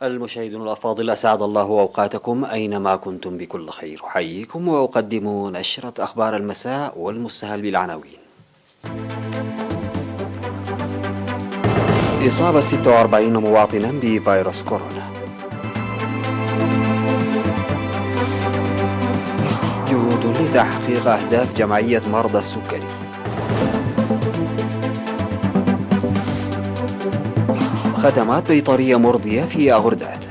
المشاهدون الأفاضل، أسعد الله أوقاتكم أينما كنتم بكل خير. أحييكم وأقدم نشرة أخبار المساء والمستهل بالعناوين. إصابة 46 مواطنا بفيروس كورونا. جهود لتحقيق أهداف جمعية مرضى السكري. خدمات بيطرية مرضية في أغردات.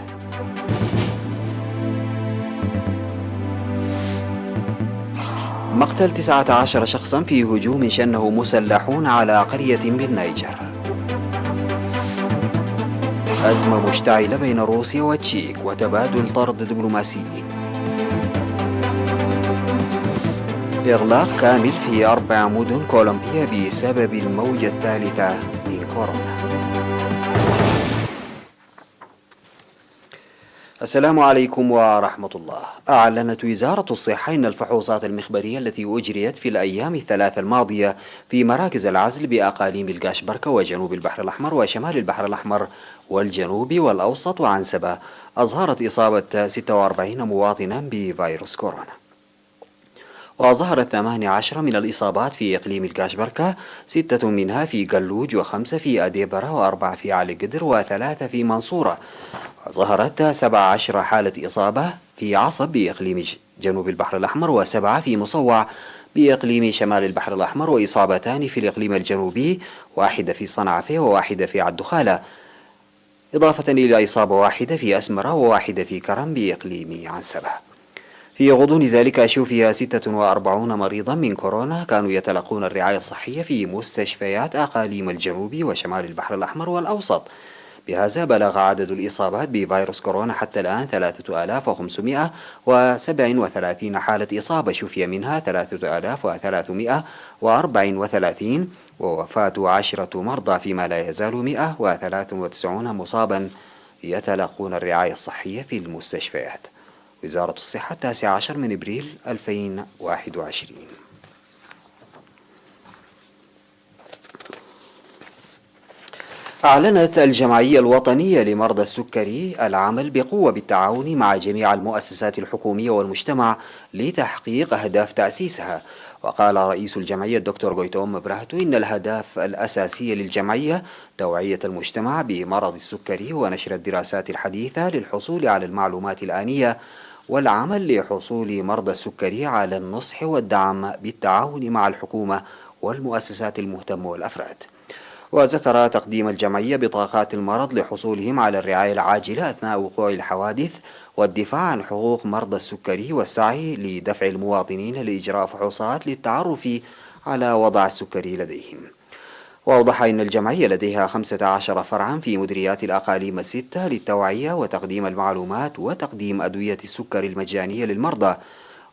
مقتل 19 شخصا في هجوم شنه مسلحون على قرية بالنيجر. أزمة مشتعلة بين روسيا والتشيك وتبادل طرد دبلوماسيين. إغلاق كامل في 4 مدن كولومبيا بسبب الموجة الثالثة من كورونا. السلام عليكم ورحمة الله. أعلنت وزارة الصحة أن الفحوصات المخبرية التي أجريت في الأيام الثلاث الماضية في مراكز العزل بأقاليم القاشبركة وجنوب البحر الأحمر وشمال البحر الأحمر والجنوب والأوسط وعنسبة أظهرت إصابة 46 مواطنا بفيروس كورونا. وظهرت 18 من الإصابات في إقليم القاشبركة، 6 منها في قلوج و5 في أديبرة و4 في علي قدر و3 في منصورة. وظهرت 17 حالة إصابة في عصب بإقليم جنوب البحر الأحمر و7 في مصوع بإقليم شمال البحر الأحمر، وإصابتان في الإقليم الجنوبي، 1 في صنعفة و1 في عدخالة، إضافة إلى إصابة 1 في أسمرة و1 في كرم بإقليم عنسبة. في غضون ذلك شوفي 46 مريضا من كورونا كانوا يتلقون الرعاية الصحية في مستشفيات أقاليم الجنوب وشمال البحر الأحمر والأوسط. بهذا بلغ عدد الإصابات بفيروس كورونا حتى الآن 3537 حالة إصابة، شفي منها 3334، ووفاة 10 مرضى، فيما لا يزال 193 مصابا يتلقون الرعاية الصحية في المستشفيات. وزارة الصحة 19 من إبريل 2021. أعلنت الجمعية الوطنية لمرضى السكري العمل بقوة بالتعاون مع جميع المؤسسات الحكومية والمجتمع لتحقيق أهداف تأسيسها. وقال رئيس الجمعية الدكتور غويتوم براهتو إن الأهداف الأساسية للجمعية توعية المجتمع بمرض السكري ونشر الدراسات الحديثة للحصول على المعلومات الآنية، والعمل لحصول مرضى السكري على النصح والدعم بالتعاون مع الحكومة والمؤسسات المهتمة والأفراد. وذكر تقديم الجمعية بطاقات المرض لحصولهم على الرعاية العاجلة أثناء وقوع الحوادث، والدفاع عن حقوق مرضى السكري، والسعي لدفع المواطنين لإجراء فحوصات للتعرف على وضع السكري لديهم. وأوضح أن الجمعية لديها 15 فرعا في مديريات الأقاليم 6 للتوعية وتقديم المعلومات وتقديم أدوية السكر المجانية للمرضى.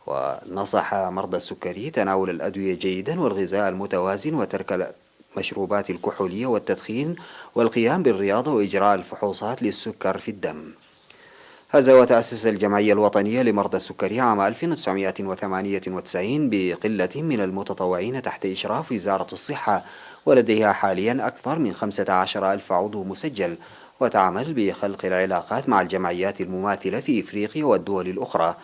ونصح مرضى السكري تناول الأدوية جيدا والغذاء المتوازن وترك المشروبات الكحولية والتدخين والقيام بالرياضة وإجراء الفحوصات للسكر في الدم. هذا وتأسس الجمعية الوطنية لمرضى السكري عام 1998 بقلة من المتطوعين تحت إشراف وزارة الصحة، ولديها حاليا أكثر من 15 ألف عضو مسجل، وتعمل بخلق العلاقات مع الجمعيات المماثلة في إفريقيا والدول الأخرى.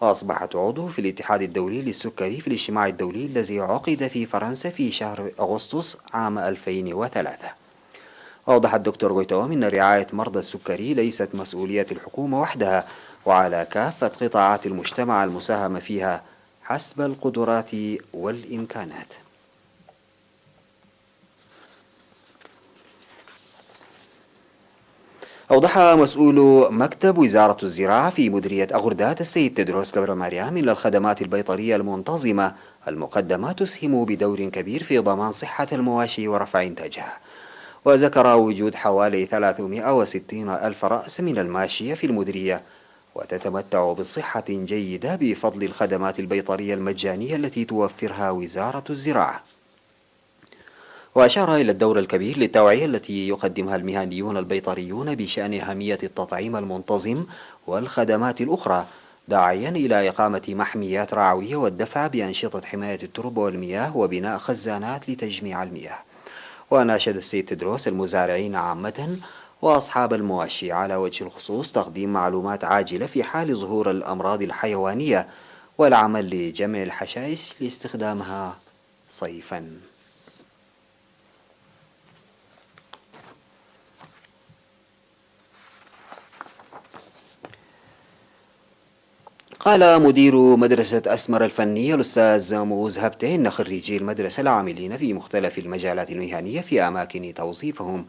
وأصبحت عضو في الاتحاد الدولي للسكري في الاجتماع الدولي الذي عقد في فرنسا في شهر أغسطس عام 2003. أوضح الدكتور غويتوم أن رعاية مرضى السكري ليست مسؤولية الحكومة وحدها، وعلى كافة قطاعات المجتمع المساهمة فيها حسب القدرات والإمكانات. أوضح مسؤول مكتب وزارة الزراعة في مديرية أغردات السيد تدروس كبر مريم أن الخدمات البيطرية المنتظمة المقدمة تسهم بدور كبير في ضمان صحة المواشي ورفع إنتاجها. وذكر وجود حوالي 360 ألف رأس من الماشية في المديرية، وتتمتع بصحة جيدة بفضل الخدمات البيطرية المجانية التي توفرها وزارة الزراعة. وأشار إلى الدور الكبير للتوعية التي يقدمها المهنيون البيطريون بشأن أهمية التطعيم المنتظم والخدمات الأخرى، داعيا إلى إقامة محميات رعوية والدفع بأنشطة حماية التربة والمياه وبناء خزانات لتجميع المياه. وناشد السيد تدروس المزارعين عامة وأصحاب المواشي، على وجه الخصوص تقديم معلومات عاجلة في حال ظهور الأمراض الحيوانية، والعمل لجمع الحشائش لاستخدامها صيفا. قال مدير مدرسة أسمر الفنية الأستاذ موز هبتة إن خريجي المدرسة العاملين في مختلف المجالات المهنية في أماكن توظيفهم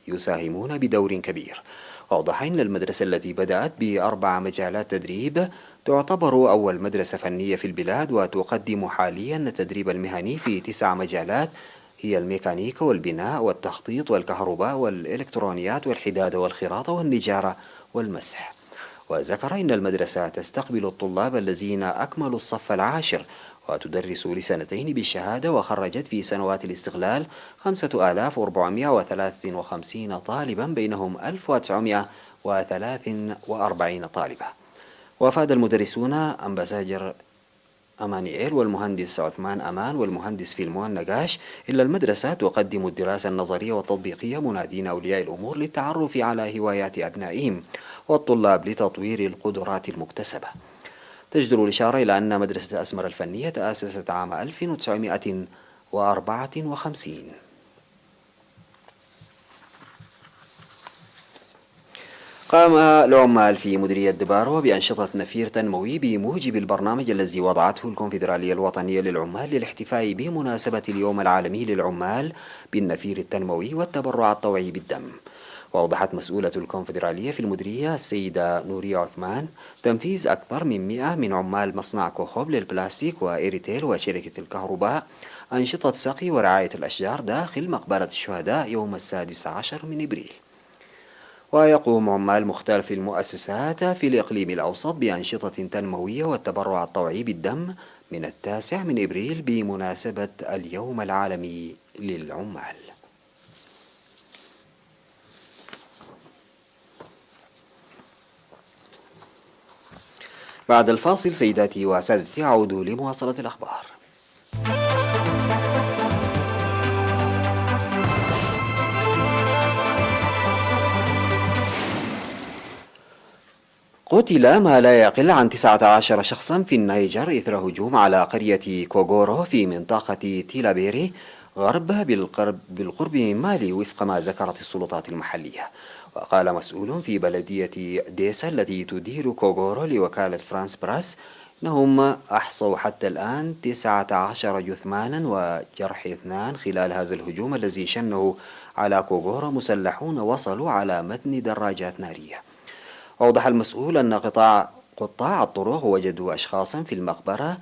يساهمون بدور كبير. وأوضح أن المدرسة التي بدأت ب4 مجالات تدريب تعتبر أول مدرسة فنية في البلاد، وتقدم حاليا التدريب المهني في 9 مجالات هي الميكانيكا والبناء والتخطيط والكهرباء والإلكترونيات والحداد والخراطة والنجارة والمسح. وذكر إن المدرسة تستقبل الطلاب الذين أكملوا الصف العاشر، وتدرس لسنتين بالشهادة، وخرجت في سنوات الاستغلال 5453 طالبا، بينهم 1943 طالبة. وأفاد المدرسون أمباساجر أمانيئيل والمهندس عثمان أمان والمهندس فيلمون نقاش إلا المدرسة تقدم الدراسة النظرية والتطبيقية، منادين أولياء الأمور للتعرف على هوايات أبنائهم والطلاب لتطوير القدرات المكتسبة. تجدر الإشارة إلى أن مدرسة أسمر الفنية تأسست عام 1954. قام العمال في مديرية دبارو بأنشطة نفير تنموي بموجب البرنامج الذي وضعته الكونفدرالية الوطنية للعمال للاحتفاء بمناسبة اليوم العالمي للعمال بالنفير التنموي والتبرع الطوعي بالدم. وأوضحت مسؤولة الكونفدرالية في المديرية السيدة نورية عثمان تنفيذ أكثر من 100 من عمال مصنع كوخوب للبلاستيك وإيريتيل وشركة الكهرباء أنشطة سقي ورعاية الأشجار داخل مقبرة الشهداء يوم 16 من إبريل. ويقوم عمال مختلف المؤسسات في الإقليم الأوسط بأنشطة تنموية والتبرع الطوعي بالدم من 9 من إبريل بمناسبة اليوم العالمي للعمال. بعد الفاصل سيداتي وسادتي أعود لمواصلة الأخبار. قتل ما لا يقل عن 19 شخصا في النيجر إثر هجوم على قرية كوغورو في منطقة تيلابيري غرب بالقرب من مالي، وفق ما ذكرت السلطات المحلية. وقال مسؤول في بلدية ديسا التي تدير كوغورو لوكالة فرانس براس إنهم أحصوا حتى الآن 19 جثمانا وجرح 2 خلال هذا الهجوم الذي شنه على كوغورو مسلحون وصلوا على متن دراجات نارية. أوضح المسؤول أن قطاع الطرق وجدوا أشخاصا في المقبرة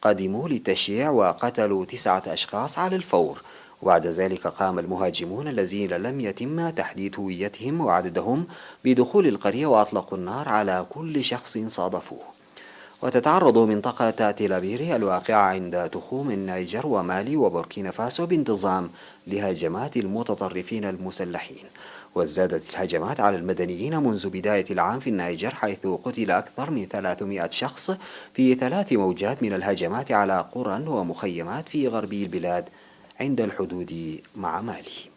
قدموا للتشييع وقتلوا 9 أشخاص على الفور. وبعد ذلك قام المهاجمون الذين لم يتم تحديد هويتهم وعددهم بدخول القرية وأطلقوا النار على كل شخص صادفوه. وتتعرض منطقة تيلابيري الواقعة عند تخوم النيجر ومالي وبوركينا فاسو بانتظام لهجمات المتطرفين المسلحين. وازدادت الهجمات على المدنيين منذ بداية العام في النيجر، حيث قتل أكثر من 300 شخص في 3 موجات من الهجمات على قرى ومخيمات في غربي البلاد عند الحدود مع مالي.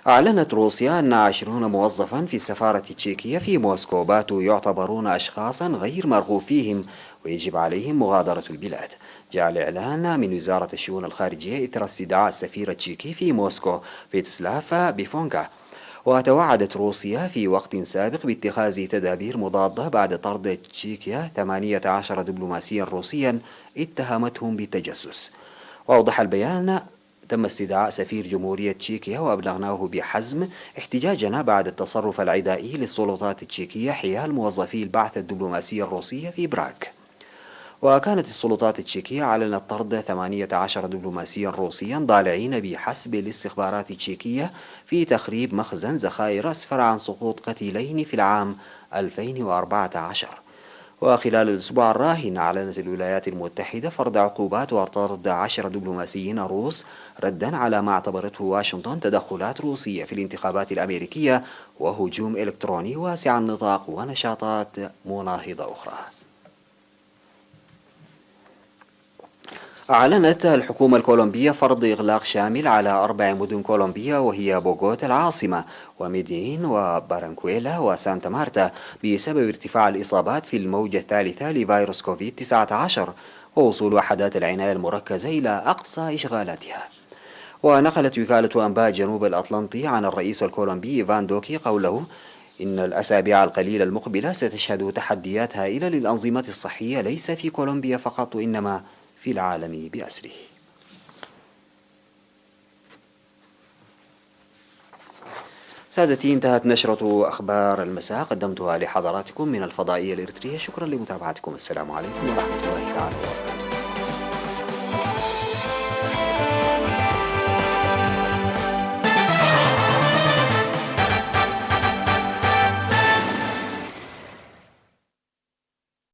أعلنت روسيا أن 20 موظفا في السفارة التشيكية في موسكو باتوا يعتبرون أشخاصا غير مرغوب فيهم ويجب عليهم مغادرة البلاد. جاء الإعلان من وزارة الشؤون الخارجية إثر استدعاء السفير التشيكي في موسكو فيتسلاف بيفونكا. وتوعدت روسيا في وقت سابق باتخاذ تدابير مضادة بعد طرد تشيكيا 18 دبلوماسيا روسيا اتهمتهم بالتجسس. وأوضح البيان تم استدعاء سفير جمهورية تشيكيا وأبلغناه بحزم احتجاجنا بعد التصرف العدائي للسلطات التشيكية حيال موظفي البعثة الدبلوماسية الروسية في براغ. وكانت السلطات التشيكية أعلنت طرد 18 دبلوماسيا روسيا ضالعين بحسب الاستخبارات التشيكية في تخريب مخزن ذخائر أسفر عن سقوط قتيلين في العام 2014. وخلال الأسبوع الراهن أعلنت الولايات المتحدة فرض عقوبات وطرد 10 دبلوماسيين روس ردا على ما اعتبرته واشنطن تدخلات روسية في الانتخابات الأمريكية وهجوم إلكتروني واسع النطاق ونشاطات مناهضة أخرى. أعلنت الحكومة الكولومبية فرض إغلاق شامل على 4 مدن كولومبية، وهي بوغوتا العاصمة وميدين وبارانكويلا وسانتا مارتا، بسبب ارتفاع الإصابات في الموجة الثالثة لفيروس كوفيد 19 ووصول وحدات العناية المركزة إلى أقصى إشغالاتها. ونقلت وكالة أنباء جنوب الأطلنطي عن الرئيس الكولومبي إيفان دوكي قوله إن الأسابيع القليلة المقبلة ستشهد تحديات هائلة للأنظمة الصحية، ليس في كولومبيا فقط وإنما في العالم بأسره. سادتي، انتهت نشرة أخبار المساء قدمتها لحضراتكم من الفضائية الإريترية. شكرا لمتابعتكم. السلام عليكم ورحمة الله تعالى وبركاته.